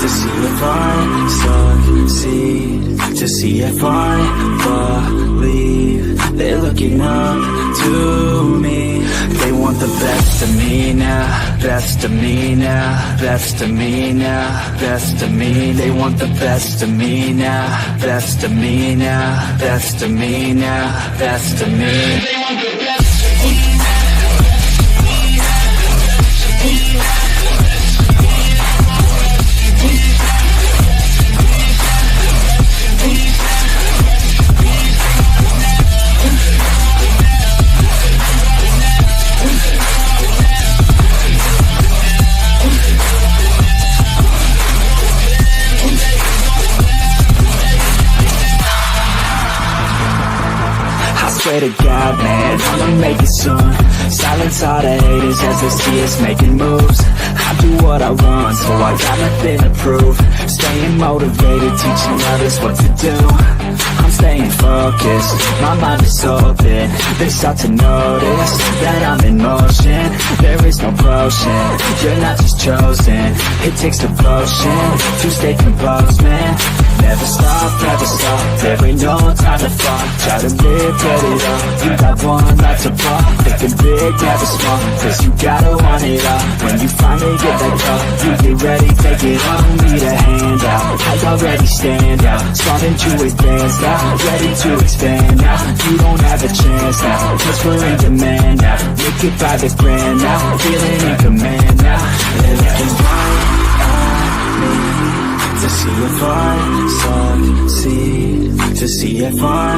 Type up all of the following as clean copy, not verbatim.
to see if I succeed, to see if I believe. They're looking up to me. They want the best of me now, best of me now, best of me now, best of me. They want the best of me now, best of me now, best of me now, best of me. They want the best of me now. Swear to God, man, I'ma make it soon. Silence all the haters as they see us making moves. I do what I want, so I got nothing to prove. Staying motivated, teaching others what to do. I'm staying focused, my mind is open. They start to notice that I'm in motion. There is no potion, you're not just chosen. It takes devotion to stay composed, man. Never stop, there ain't no time to fall. Try to live, get it all. You got one life to fall. Thinking big, never small, cause you gotta want it all. When you finally get that call, you get ready, take it all. Need a hand out, I already stand out. Starting to advance now, ready to expand now. You don't have a chance now, cause we're in demand now. Make it by the grand now, feeling in command now. They're looking right at me to see if I succeed, to see if I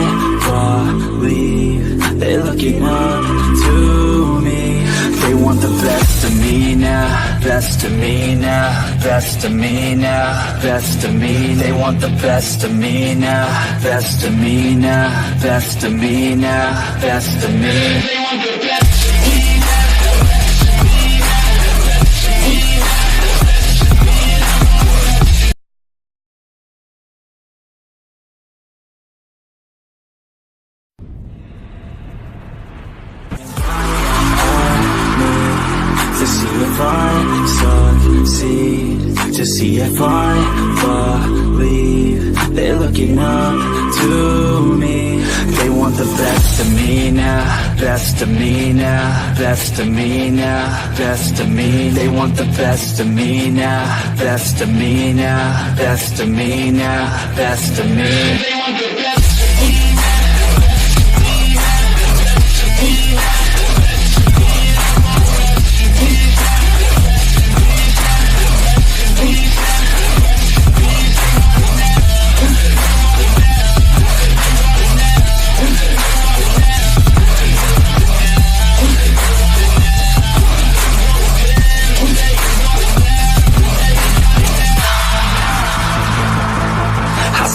believe. They're looking up to me. They want the best of me now, best of me now, best of me now, best of me. They want the best of me now, best of me now, best of me now, best of me. They want the best of me. To see if I succeed, to see if I believe. They're looking up to me. They want the best of me now, best of me now, best of me now, best of me. They want the best of me now, best of me now, best of me now, best of me. They want the best of me.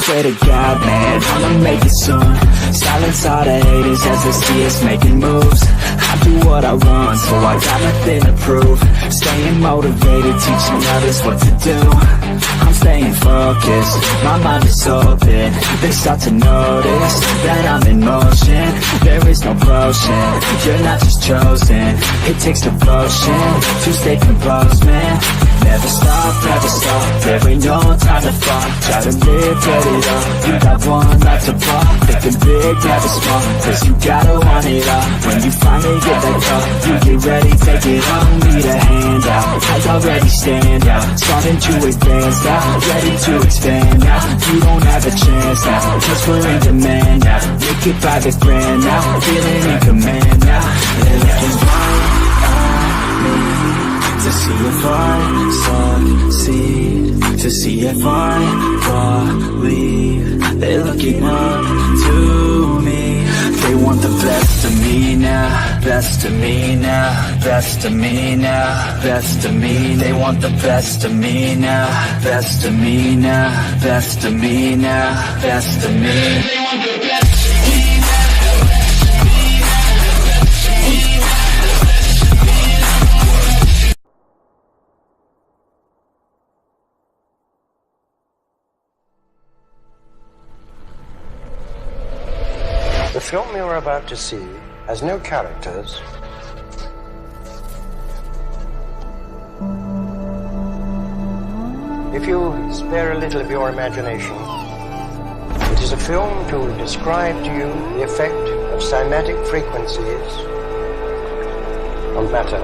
Swear to God, man, I'ma make it soon. Silence all the haters as they see us making moves. I do what I want, so I got nothing to prove. Staying motivated, teaching others what to do. I'm staying focused, my mind is open. They start to notice that I'm in motion. There is no potion, you're not just chosen. It takes devotion to stay composed, man. Never stop, there ain't no time to fall. Try to live, get it all. You got one life to fall. Thinking big, never small, cause you gotta want it all. When you finally get that call, you get ready, take it all. Need a hand out, I already stand out. Starting to advance now, ready to expand now. You don't have a chance now, cause we're in demand now. Make it by the grand now, feeling in command now. They're looking right at me to see if I succeed, to see if I believe. They're looking up to me. They want the best of me now, best of me now, best of me now, best of me. They want the best of me now, best of me now, best of me now, best of me. They want the best of me. The film you are about to see has no characters. if you spare a little of your imagination, it is a film to describe to you the effect of cymatic frequencies on matter.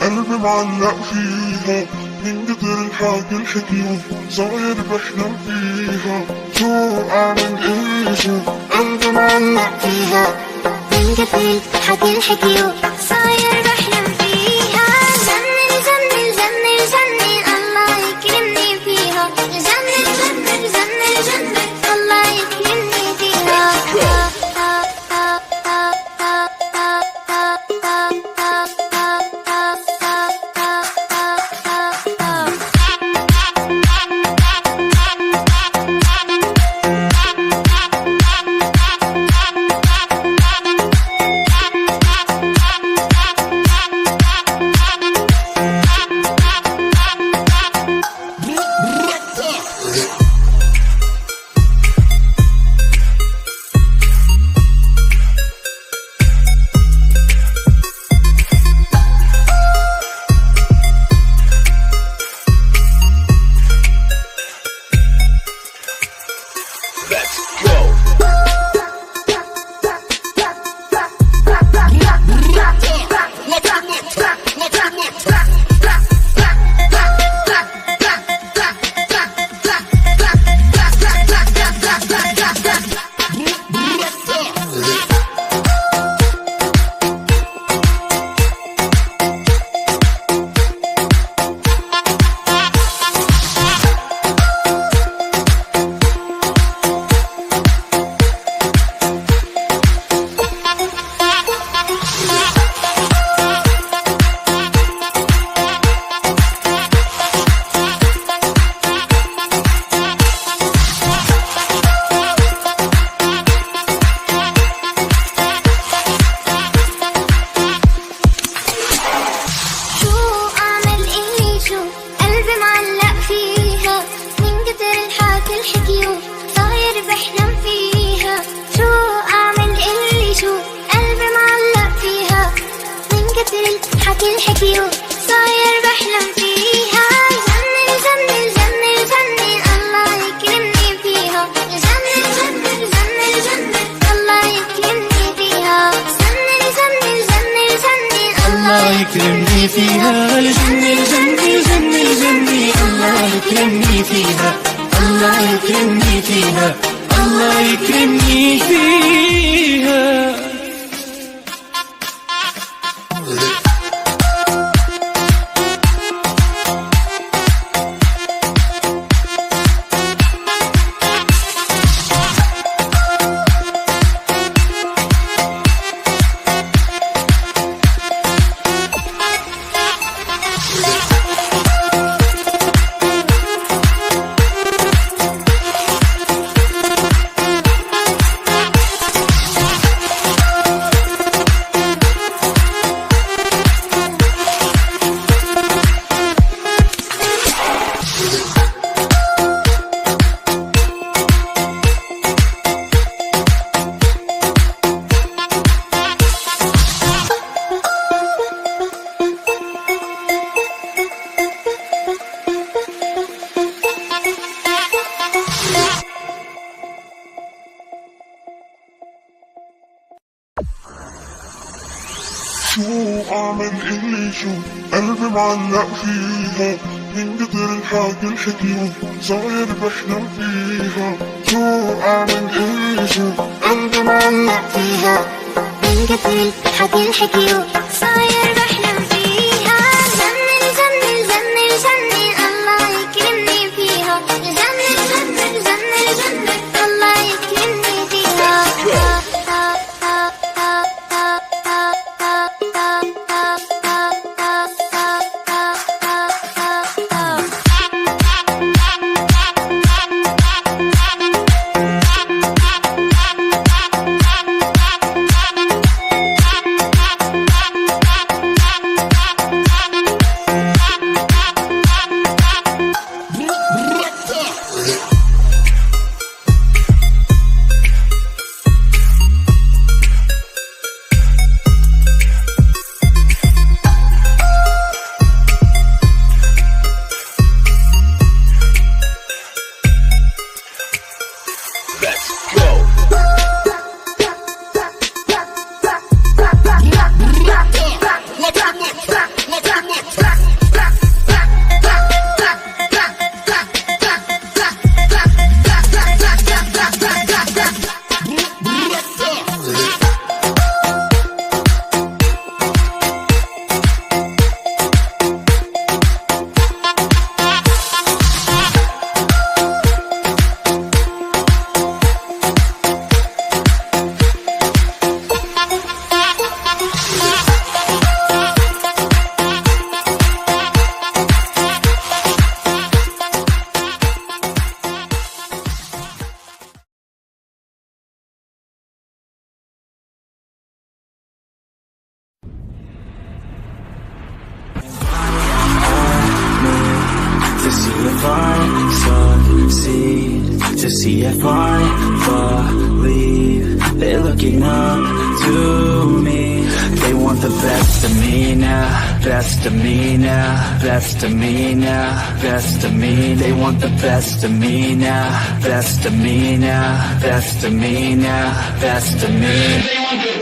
قلبي معلق فيها من قدر الحاجة الحكيوم صاير بحلم فيها شو أعمل إيه شو قلبي معلق فيها من قدر الحاجة الحكيوم صاير بحلم فيها جنن جنن جنن جنن الله يكرمني فيها جنن جنن جنن جنن الله يكرمني فيها يكرمني فيها الجنة الجنة الجنة الجنة الله يكرمني فيها الله يكرمني فيها الله يكرمني فيها. شو أعمل اللي شو قلبي معلق فيها من قدر الحاجة الحكيو صاير بحلم فيها شو أعمل اللي شو قلبي معلق فيها من قدر الحاجة الحكيو صاير بحلم فيها جنن جنن جنن جنن الله يكرمني فيها جنن جنن جنن جنن الله يكرمني فيها To see if I succeed, to see if I believe. They're looking up to me. They want the best of me now, best of me now, best of me now, best of me. They want the best of me now, best of me now, best of me now, best of me. They want the